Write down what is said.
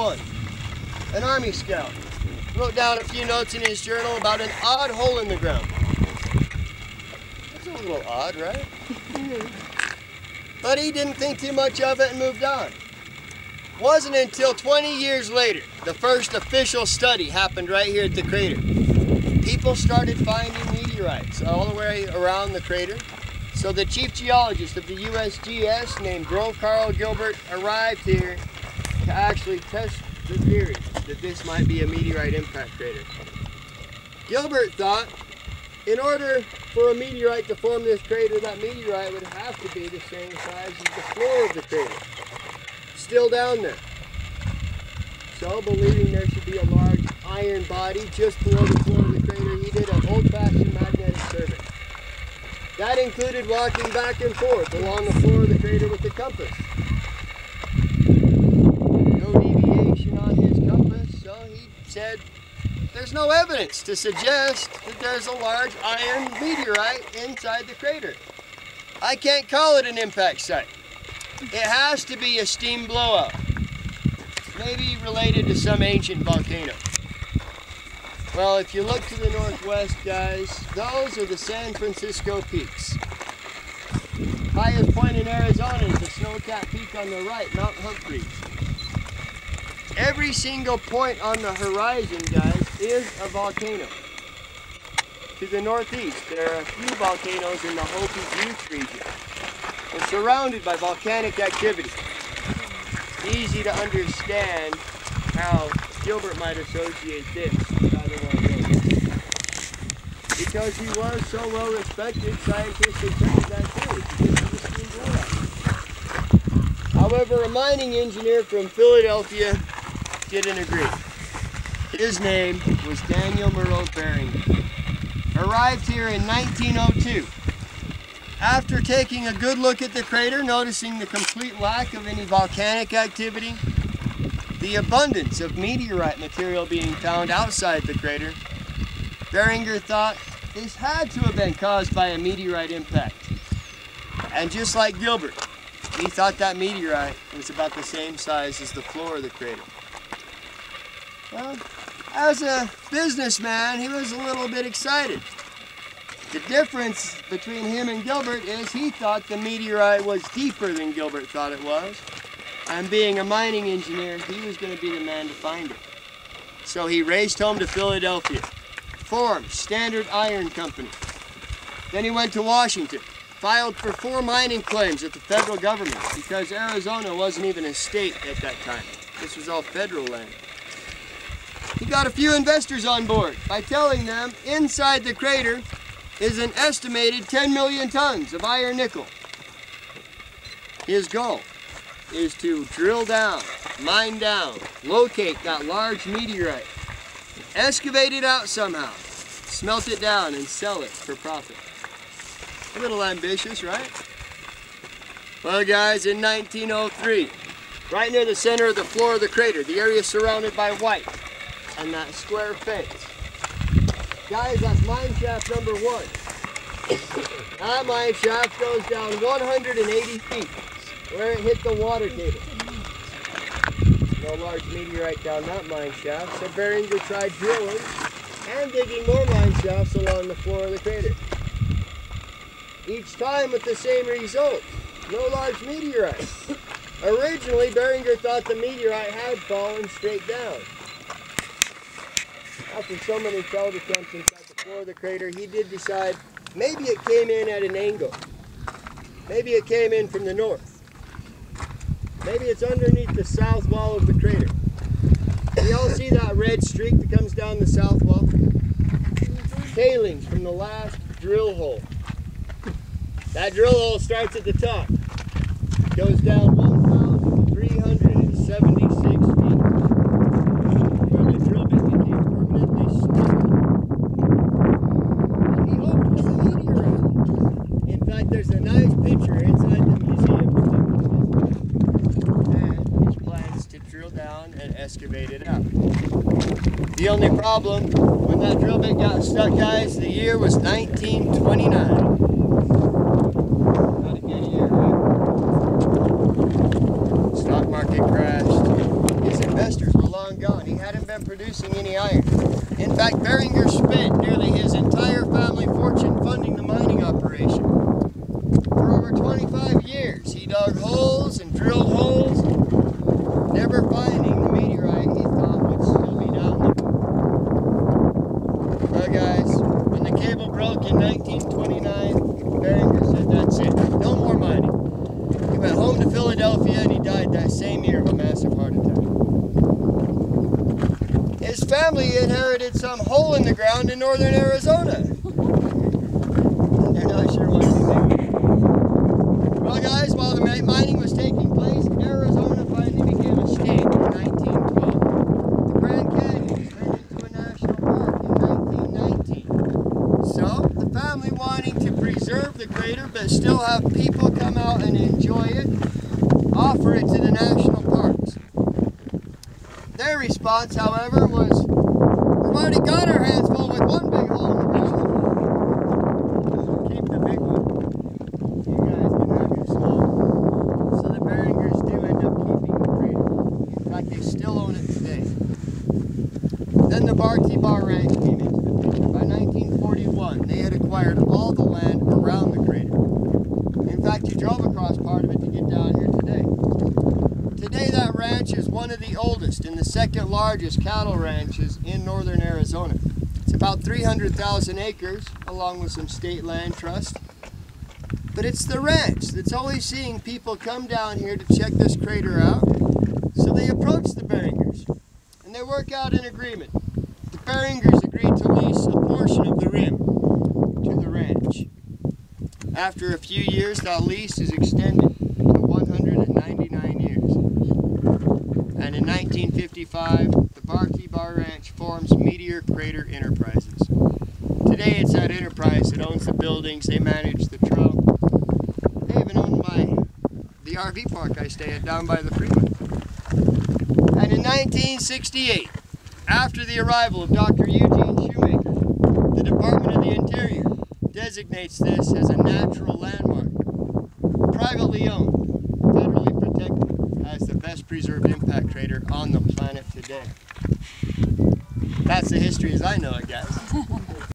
1901, an Army scout wrote down a few notes in his journal about an odd hole in the ground. That's a little odd, right? But he didn't think too much of it and moved on. Wasn't until 20 years later, the first official study happened right here at the crater. People started finding meteorites all the way around the crater. So the chief geologist of the USGS, named Carl Gilbert, arrived here to actually test the theory that this might be a meteorite impact crater. Gilbert thought in order for a meteorite to form this crater, that meteorite would have to be the same size as the floor of the crater, still down there. So, believing there should be a large iron body just below the floor of the crater, he did an old-fashioned magnetic survey. That included walking back and forth along the floor of the crater with the compass. No deviation on his compass, so he said, there's no evidence to suggest that there's a large iron meteorite inside the crater. I can't call it an impact site. It has to be a steam blowout, maybe related to some ancient volcano. Well, if you look to the northwest, guys, those are the San Francisco peaks. Highest point in Arizona is the snow-capped peak on the right, Mount Humphreys. Every single point on the horizon, guys, is a volcano. To the northeast, there are a few volcanoes in the Hopi Butte region. We're surrounded by volcanic activity. Easy to understand how Gilbert might associate this with either one of those. Because he was so well respected, scientists accepted that theory because of the steam blowout. However, a mining engineer from Philadelphia didn't agree. His name was Daniel Merle Beringer. Arrived here in 1902. After taking a good look at the crater, noticing the complete lack of any volcanic activity, the abundance of meteorite material being found outside the crater, Beringer thought this had to have been caused by a meteorite impact. And just like Gilbert, he thought that meteorite was about the same size as the floor of the crater. Well, as a businessman, he was a little bit excited. The difference between him and Gilbert is he thought the meteorite was deeper than Gilbert thought it was. And being a mining engineer, he was going to be the man to find it. So he raced home to Philadelphia, formed Standard Iron Company. Then he went to Washington, filed for 4 mining claims at the federal government because Arizona wasn't even a state at that time. This was all federal land. He got a few investors on board by telling them inside the crater is an estimated 10 million tons of iron nickel. His goal is to drill down, mine down, locate that large meteorite, excavate it out somehow, smelt it down and sell it for profit. A little ambitious, right? Well guys, in 1903, right near the center of the floor of the crater, the area surrounded by white and that square fence. Guys, that's mine shaft number 1. That mine shaft goes down 180 feet where it hit the water table. No large meteorite down that mine shaft, so Beringer tried drilling and digging more mine shafts along the floor of the crater. Each time with the same result, no large meteorite. Originally, Beringer thought the meteorite had fallen straight down. After so many failed attempts inside the floor of the crater, he did decide maybe it came in at an angle. Maybe it came in from the north. Maybe it's underneath the south wall of the crater. You all see that red streak that comes down the south wall? Tailings from the last drill hole. That drill hole starts at the top. Goes down 1,376 feet. Where the drill bit became permanently stuck. And he hoped it was a meteorite. In fact, there's a nice picture inside the museum. And his plans to drill down and excavate it out. The only problem, when that drill bit got stuck, guys, the year was 1929. Not a good year, right? Stock market crashed. His investors were long gone. He hadn't been producing any iron. In fact, Beringer spent nearly his entire family fortune funding the mining operation. For over 25 years, he dug holes and drilled holes, never finding the meteorite he thought would still be down there. Well, guys, when the cable broke in 1929, Beringer said, "That's it, no more mining." He went home to Philadelphia and he died that same year of a massive heart attack. His family inherited some hole in the ground in northern Arizona. They're not sure what to do. Well, guys, while the mining was taking place, Arizona finally became a state in 1912. The Grand Canyon was turned into a national park in 1919. So, the family wanting to preserve the crater but still have people come out and enjoy it, offer it to the national parks. Their response, however, was, "We've already got our hands full with one big hole in the ground. Keep the big one. You guys can have your small one." So the Beringers do end up keeping the crater. In fact, they still own it today. Then the Bar Ranch came into the picture. By 1941, they had acquired all the land around the crater. In fact, you drove across part of it to get down here today. Today, that ranch is one of the oldest and the second largest cattle ranches in northern Arizona. It's about 300,000 acres, along with some state land trust. But it's the ranch that's always seeing people come down here to check this crater out. So they approach the Beringers, and they work out an agreement. The Beringers agreed to lease a portion of the rim to the ranch. After a few years, that lease is extended to 199 years. And in 1955, the Bar Ranch forms Meteor Crater Enterprises. Today it's that enterprise that owns the buildings, they manage the trail. They even own the RV park I stay at down by the freeway. And in 1968, after the arrival of Dr. Eugene Shoemaker, the Department of the Interior designates this as a natural landmark, privately owned, federally protected, as the best preserved impact crater on the planet today. That's the history as I know it, guys.